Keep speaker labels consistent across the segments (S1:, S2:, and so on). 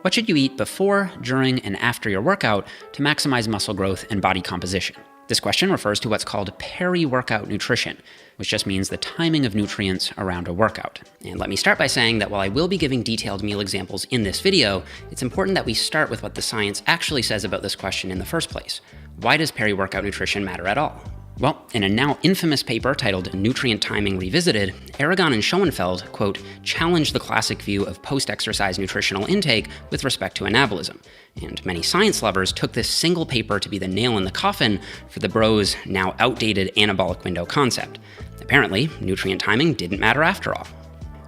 S1: What should you eat before, during, and after your workout to maximize muscle growth and body composition? This question refers to what's called peri-workout nutrition, which just means the timing of nutrients around a workout. And let me start by saying that while I will be giving detailed meal examples in this video, it's important that we start with what the science actually says about this question in the first place. Why does peri-workout nutrition matter at all? Well, in a now infamous paper titled Nutrient Timing Revisited, Aragon and Schoenfeld, quote, challenged the classic view of post-exercise nutritional intake with respect to anabolism. And many science lovers took this single paper to be the nail in the coffin for the bros' now outdated anabolic window concept. Apparently, nutrient timing didn't matter after all.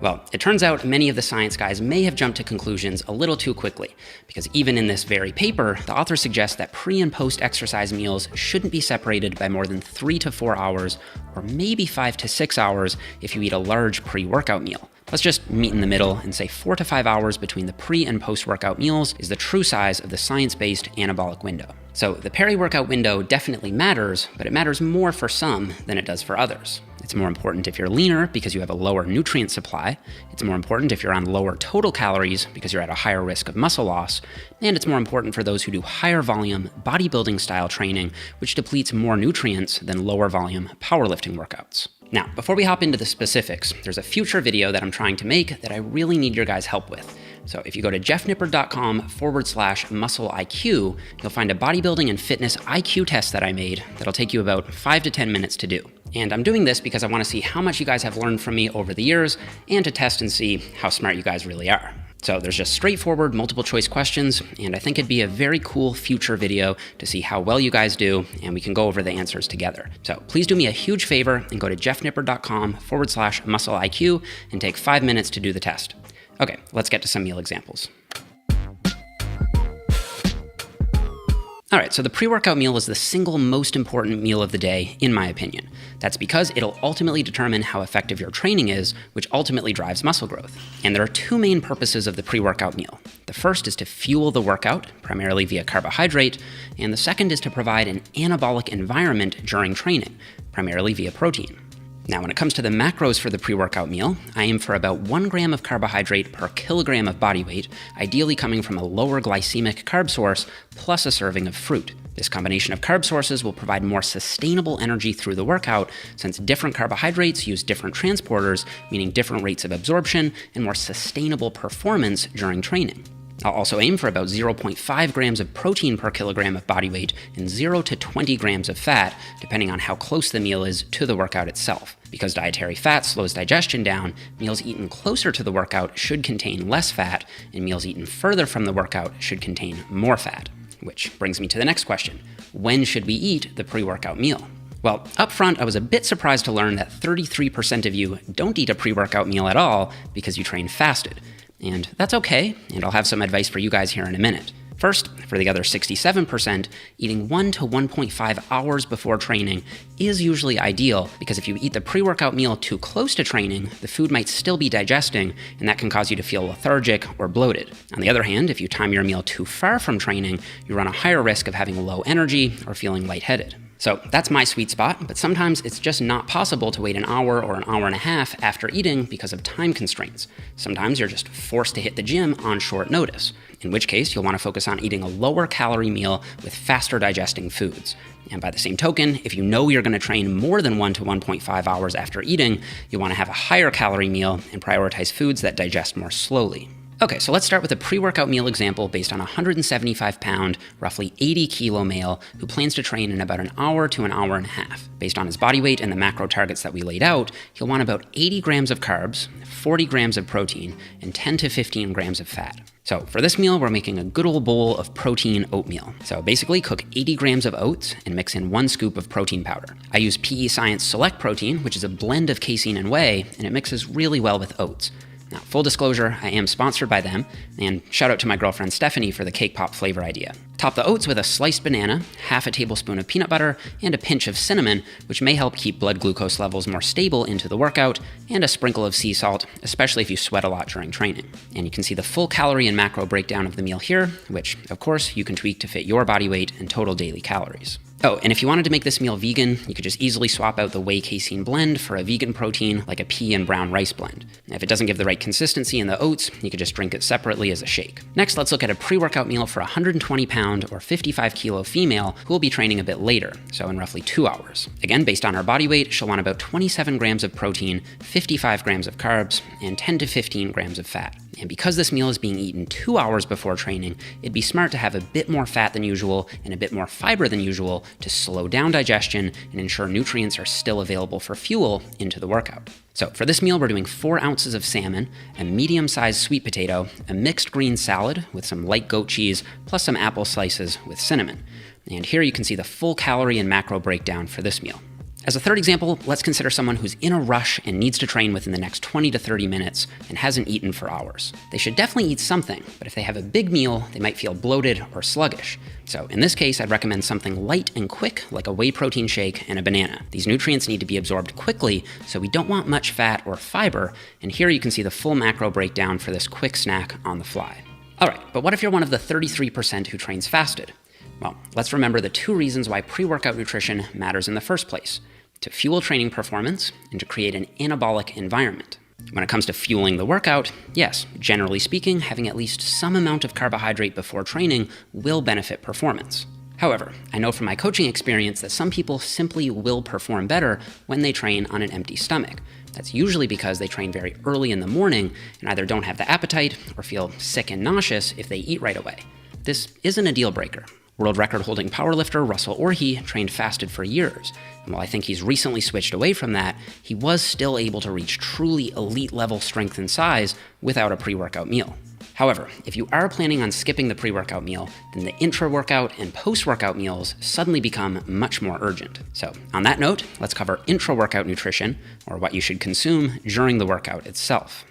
S1: Well, it turns out many of the science guys may have jumped to conclusions a little too quickly, because even in this very paper, the authors suggest that pre- and post-exercise meals shouldn't be separated by more than 3 to 4 hours, or maybe 5 to 6 hours if you eat a large pre-workout meal. Let's just meet in the middle and say 4 to 5 hours between the pre- and post-workout meals is the true size of the science-based anabolic window. So the peri-workout window definitely matters, but it matters more for some than it does for others. It's more important if you're leaner because you have a lower nutrient supply. It's more important if you're on lower total calories because you're at a higher risk of muscle loss. And it's more important for those who do higher volume bodybuilding style training, which depletes more nutrients than lower volume powerlifting workouts. Now, before we hop into the specifics, there's a future video that I'm trying to make that I really need your guys' help with. So if you go to jeffnippard.com/muscle IQ, you'll find a bodybuilding and fitness IQ test that I made that'll take you about 5 to 10 minutes to do. And I'm doing this because I want to see how much you guys have learned from me over the years and to test and see how smart you guys really are. So there's just straightforward multiple choice questions, and I think it'd be a very cool future video to see how well you guys do, and we can go over the answers together. So please do me a huge favor and go to jeffnippard.com/muscle IQ and take 5 minutes to do the test. Okay, let's get to some meal examples. All right, so the pre-workout meal is the single most important meal of the day, in my opinion. That's because it'll ultimately determine how effective your training is, which ultimately drives muscle growth. And there are two main purposes of the pre-workout meal. The first is to fuel the workout, primarily via carbohydrate, and the second is to provide an anabolic environment during training, primarily via protein. Now, when it comes to the macros for the pre-workout meal, I aim for about 1 gram of carbohydrate per kilogram of body weight, ideally coming from a lower glycemic carb source, plus a serving of fruit. This combination of carb sources will provide more sustainable energy through the workout, since different carbohydrates use different transporters, meaning different rates of absorption and more sustainable performance during training. I'll also aim for about 0.5 grams of protein per kilogram of body weight and 0 to 20 grams of fat, depending on how close the meal is to the workout itself. Because dietary fat slows digestion down, meals eaten closer to the workout should contain less fat, and meals eaten further from the workout should contain more fat. Which brings me to the next question. When should we eat the pre-workout meal? Well, up front, I was a bit surprised to learn that 33% of you don't eat a pre-workout meal at all because you train fasted. And that's okay, and I'll have some advice for you guys here in a minute. First, for the other 67%, eating 1 to 1.5 hours before training is usually ideal, because if you eat the pre-workout meal too close to training, the food might still be digesting, and that can cause you to feel lethargic or bloated. On the other hand, if you time your meal too far from training, you run a higher risk of having low energy or feeling lightheaded. So that's my sweet spot, but sometimes it's just not possible to wait an hour or an hour and a half after eating because of time constraints. Sometimes you're just forced to hit the gym on short notice, in which case you'll want to focus on eating a lower calorie meal with faster digesting foods. And by the same token, if you know you're going to train more than 1 to 1.5 hours after eating, you want to have a higher calorie meal and prioritize foods that digest more slowly. Okay, so let's start with a pre-workout meal example based on a 175-pound, roughly 80-kilo male who plans to train in about an hour to an hour and a half. Based on his body weight and the macro targets that we laid out, he'll want about 80 grams of carbs, 40 grams of protein, and 10 to 15 grams of fat. So for this meal, we're making a good old bowl of protein oatmeal. So basically cook 80 grams of oats and mix in 1 scoop of protein powder. I use PE Science Select Protein, which is a blend of casein and whey, and it mixes really well with oats. Now, full disclosure, I am sponsored by them, and shout out to my girlfriend Stephanie for the cake pop flavor idea. Top the oats with a sliced banana, half a tablespoon of peanut butter, and a pinch of cinnamon, which may help keep blood glucose levels more stable into the workout, and a sprinkle of sea salt, especially if you sweat a lot during training. And you can see the full calorie and macro breakdown of the meal here, which, of course, you can tweak to fit your body weight and total daily calories. Oh, and if you wanted to make this meal vegan, you could just easily swap out the whey casein blend for a vegan protein like a pea and brown rice blend. If it doesn't give the right consistency in the oats, you could just drink it separately as a shake. Next, let's look at a pre-workout meal for a 120-pound or 55-kilo female who will be training a bit later, so in roughly 2 hours. Again, based on her body weight, she'll want about 27 grams of protein, 55 grams of carbs, and 10 to 15 grams of fat. And because this meal is being eaten 2 hours before training, it'd be smart to have a bit more fat than usual and a bit more fiber than usual to slow down digestion and ensure nutrients are still available for fuel into the workout. So for this meal, we're doing 4 ounces of salmon, a medium-sized sweet potato, a mixed green salad with some light goat cheese, plus some apple slices with cinnamon. And here you can see the full calorie and macro breakdown for this meal. As a third example, let's consider someone who's in a rush and needs to train within the next 20 to 30 minutes and hasn't eaten for hours. They should definitely eat something, but if they have a big meal, they might feel bloated or sluggish. So in this case, I'd recommend something light and quick, like a whey protein shake and a banana. These nutrients need to be absorbed quickly, so we don't want much fat or fiber, and here you can see the full macro breakdown for this quick snack on the fly. All right, but what if you're one of the 33% who trains fasted? Well, let's remember the 2 reasons why pre-workout nutrition matters in the first place: to fuel training performance and to create an anabolic environment. When it comes to fueling the workout, yes, generally speaking, having at least some amount of carbohydrate before training will benefit performance. However, I know from my coaching experience that some people simply will perform better when they train on an empty stomach. That's usually because they train very early in the morning and either don't have the appetite or feel sick and nauseous if they eat right away. This isn't a deal breaker. World record-holding powerlifter Russell Orhii trained fasted for years, and while I think he's recently switched away from that, he was still able to reach truly elite-level strength and size without a pre-workout meal. However, if you are planning on skipping the pre-workout meal, then the intra-workout and post-workout meals suddenly become much more urgent. So, on that note, let's cover intra-workout nutrition, or what you should consume during the workout itself.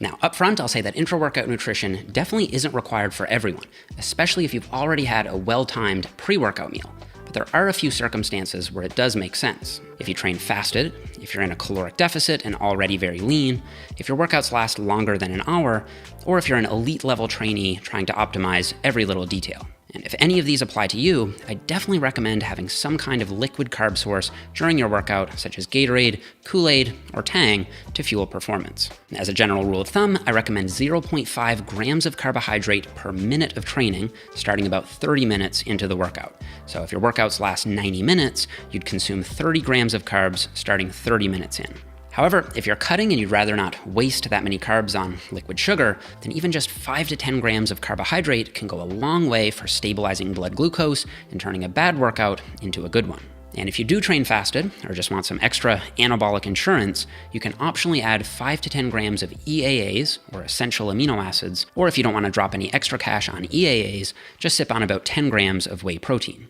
S1: Now, up front, I'll say that intra-workout nutrition definitely isn't required for everyone, especially if you've already had a well-timed pre-workout meal. But there are a few circumstances where it does make sense. If you train fasted, if you're in a caloric deficit and already very lean, if your workouts last longer than an hour, or if you're an elite-level trainee trying to optimize every little detail. And if any of these apply to you, I definitely recommend having some kind of liquid carb source during your workout, such as Gatorade, Kool-Aid, or Tang, to fuel performance. As a general rule of thumb, I recommend 0.5 grams of carbohydrate per minute of training, starting about 30 minutes into the workout. So if your workouts last 90 minutes, you'd consume 30 grams of carbs starting 30 minutes in. However, if you're cutting and you'd rather not waste that many carbs on liquid sugar, then even just 5 to 10 grams of carbohydrate can go a long way for stabilizing blood glucose and turning a bad workout into a good one. And if you do train fasted, or just want some extra anabolic insurance, you can optionally add 5 to 10 grams of EAAs, or essential amino acids, or if you don't want to drop any extra cash on EAAs, just sip on about 10 grams of whey protein.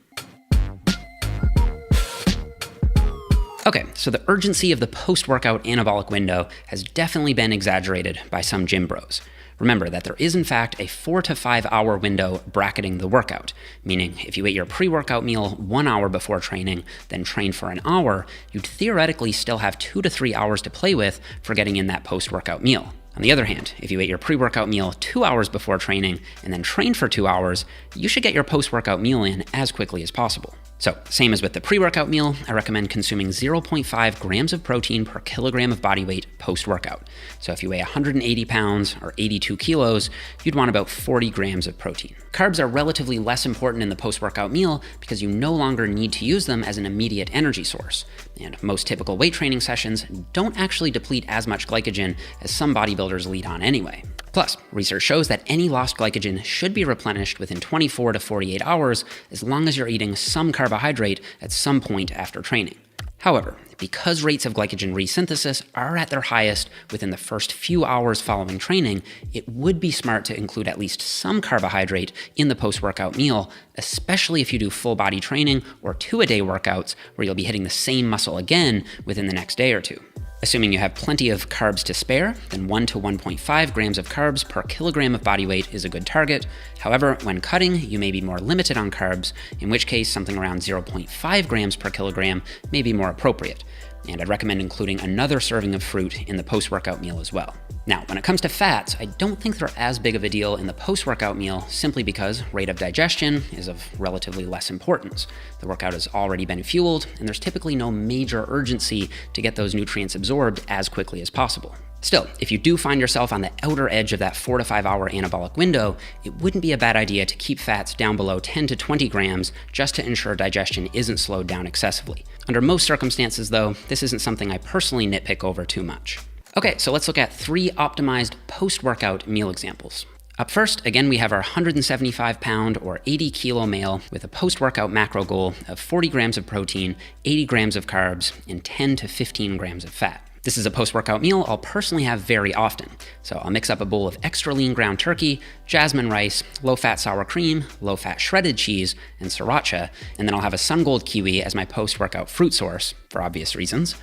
S1: Okay, so the urgency of the post-workout anabolic window has definitely been exaggerated by some gym bros. Remember that there is in fact a 4 to 5 hour window bracketing the workout, meaning if you ate your pre-workout meal 1 hour before training, then train for an hour, you'd theoretically still have 2 to 3 hours to play with for getting in that post-workout meal. On the other hand, if you ate your pre-workout meal 2 hours before training and then trained for 2 hours, you should get your post-workout meal in as quickly as possible. So, same as with the pre-workout meal, I recommend consuming 0.5 grams of protein per kilogram of body weight post-workout. So if you weigh 180 pounds or 82 kilos, you'd want about 40 grams of protein. Carbs are relatively less important in the post-workout meal because you no longer need to use them as an immediate energy source. And most typical weight training sessions don't actually deplete as much glycogen as some bodybuilders lead on anyway. Plus, research shows that any lost glycogen should be replenished within 24 to 48 hours as long as you're eating some carbohydrate at some point after training. However, because rates of glycogen resynthesis are at their highest within the first few hours following training, it would be smart to include at least some carbohydrate in the post-workout meal, especially if you do full-body training or 2-a-day workouts where you'll be hitting the same muscle again within the next day or two. Assuming you have plenty of carbs to spare, then 1 to 1.5 grams of carbs per kilogram of body weight is a good target. However, when cutting, you may be more limited on carbs, in which case something around 0.5 grams per kilogram may be more appropriate. And I'd recommend including another serving of fruit in the post-workout meal as well. Now, when it comes to fats, I don't think they're as big of a deal in the post-workout meal simply because rate of digestion is of relatively less importance. The workout has already been fueled, and there's typically no major urgency to get those nutrients absorbed as quickly as possible. Still, if you do find yourself on the outer edge of that 4 to 5 hour anabolic window, it wouldn't be a bad idea to keep fats down below 10 to 20 grams just to ensure digestion isn't slowed down excessively. Under most circumstances, though, this isn't something I personally nitpick over too much. Okay, so let's look at 3 optimized post-workout meal examples. Up first, again, we have our 175-pound or 80-kilo male with a post-workout macro goal of 40 grams of protein, 80 grams of carbs, and 10 to 15 grams of fat. This is a post-workout meal I'll personally have very often. So I'll mix up a bowl of extra lean ground turkey, jasmine rice, low-fat sour cream, low-fat shredded cheese, and sriracha, and then I'll have a Sun Gold kiwi as my post-workout fruit source, for obvious reasons.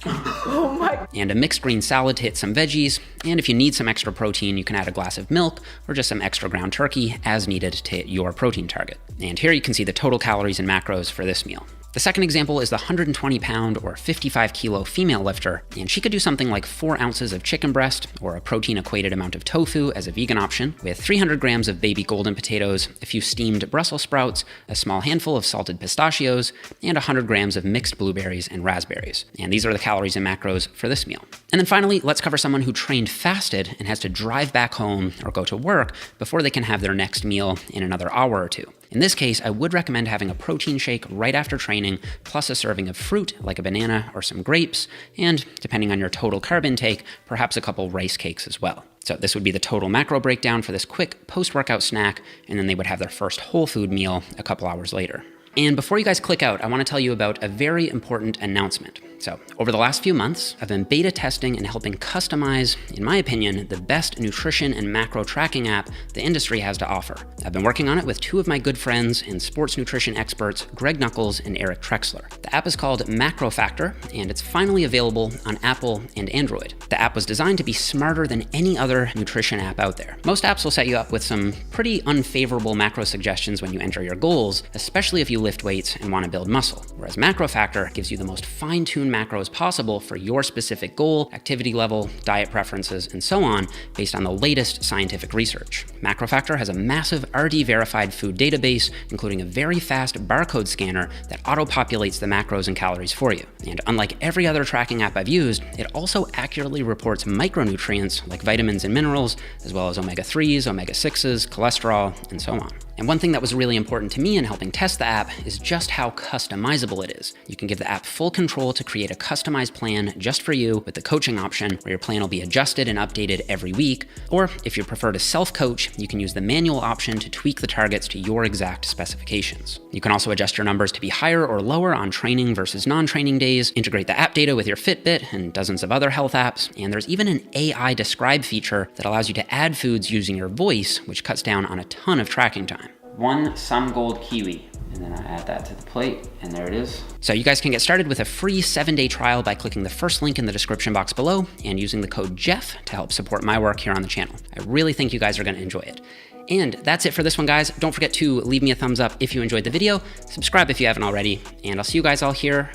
S1: Oh my. And a mixed green salad to hit some veggies, and if you need some extra protein, you can add a glass of milk or just some extra ground turkey as needed to hit your protein target. And here you can see the total calories and macros for this meal. The second example is the 120-pound or 55-kilo female lifter, and she could do something like 4 ounces of chicken breast or a protein-equated amount of tofu as a vegan option, with 300 grams of baby golden potatoes, a few steamed Brussels sprouts, a small handful of salted pistachios, and 100 grams of mixed blueberries and raspberries. And these are the calories and macros for this meal. And then finally, let's cover someone who trained fasted and has to drive back home or go to work before they can have their next meal in another hour or two. In this case, I would recommend having a protein shake right after training, plus a serving of fruit like a banana or some grapes, and depending on your total carb intake, perhaps a couple rice cakes as well. So this would be the total macro breakdown for this quick post-workout snack, and then they would have their first whole food meal a couple hours later. And before you guys click out, I want to tell you about a very important announcement. So over the last few months, I've been beta testing and helping customize, in my opinion, the best nutrition and macro tracking app the industry has to offer. I've been working on it with 2 of my good friends and sports nutrition experts, Greg Nuckols and Eric Trexler. The app is called Macro Factor, and it's finally available on Apple and Android. The app was designed to be smarter than any other nutrition app out there. Most apps will set you up with some pretty unfavorable macro suggestions when you enter your goals, especially if you lift weights and want to build muscle, whereas Macro Factor gives you the most fine-tuned macros possible for your specific goal, activity level, diet preferences, and so on, based on the latest scientific research. Macro Factor has a massive RD-verified food database, including a very fast barcode scanner that auto-populates the macros and calories for you. And unlike every other tracking app I've used, it also accurately reports micronutrients like vitamins and minerals, as well as omega-3s, omega-6s, cholesterol, and so on. And one thing that was really important to me in helping test the app is just how customizable it is. You can give the app full control to create a customized plan just for you with the coaching option, where your plan will be adjusted and updated every week. Or if you prefer to self-coach, you can use the manual option to tweak the targets to your exact specifications. You can also adjust your numbers to be higher or lower on training versus non-training days, integrate the app data with your Fitbit and dozens of other health apps, and there's even an AI describe feature that allows you to add foods using your voice, which cuts down on a ton of tracking time. 1 Sun Gold kiwi, and then I add that to the plate, and there it is. So you guys can get started with a free 7-day trial by clicking the first link in the description box below and using the code Jeff to help support my work here on the channel. I really think you guys are going to enjoy it. And that's it for this one, guys. Don't forget to leave me a thumbs up if you enjoyed the video, subscribe if you haven't already, and I'll see you guys all here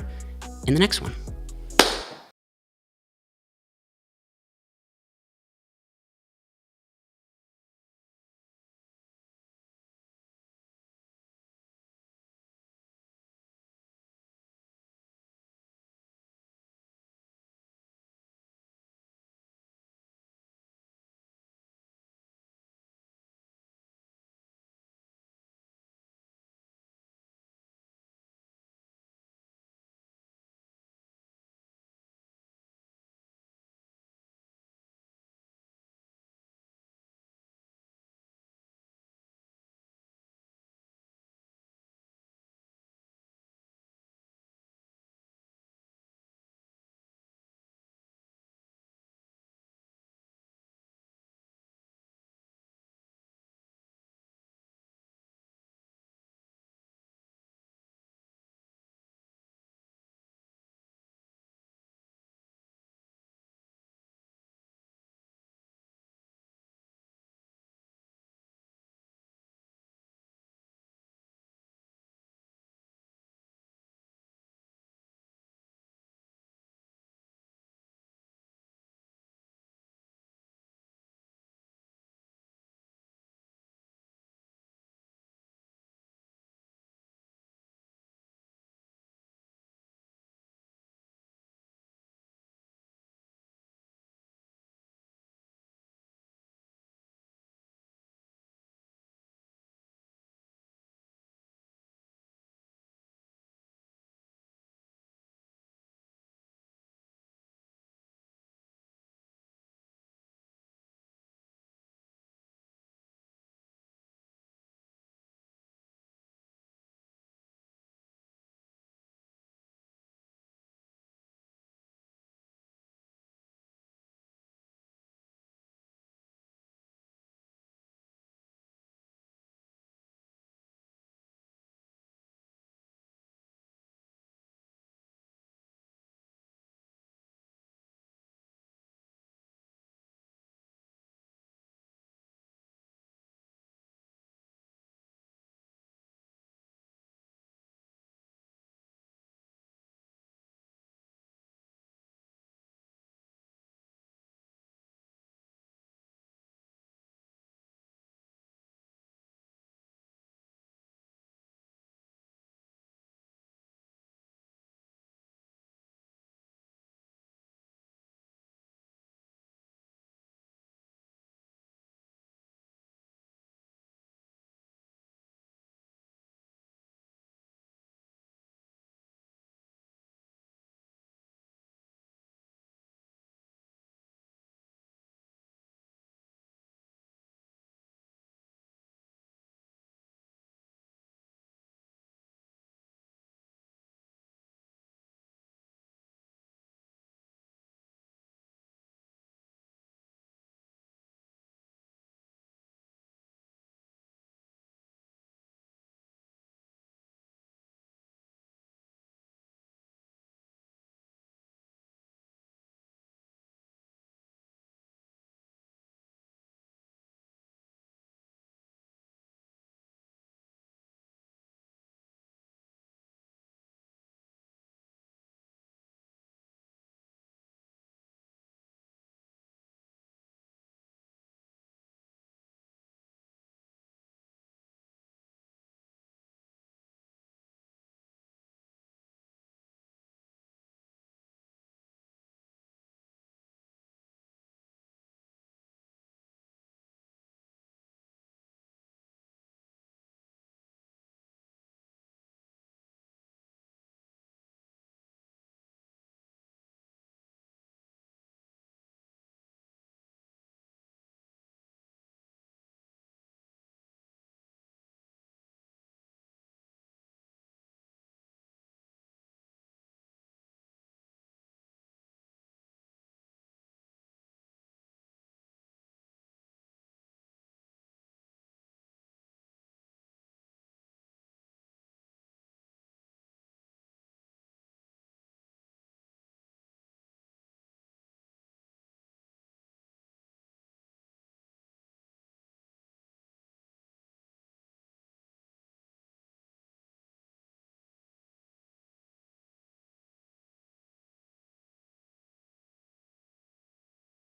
S1: in the next one.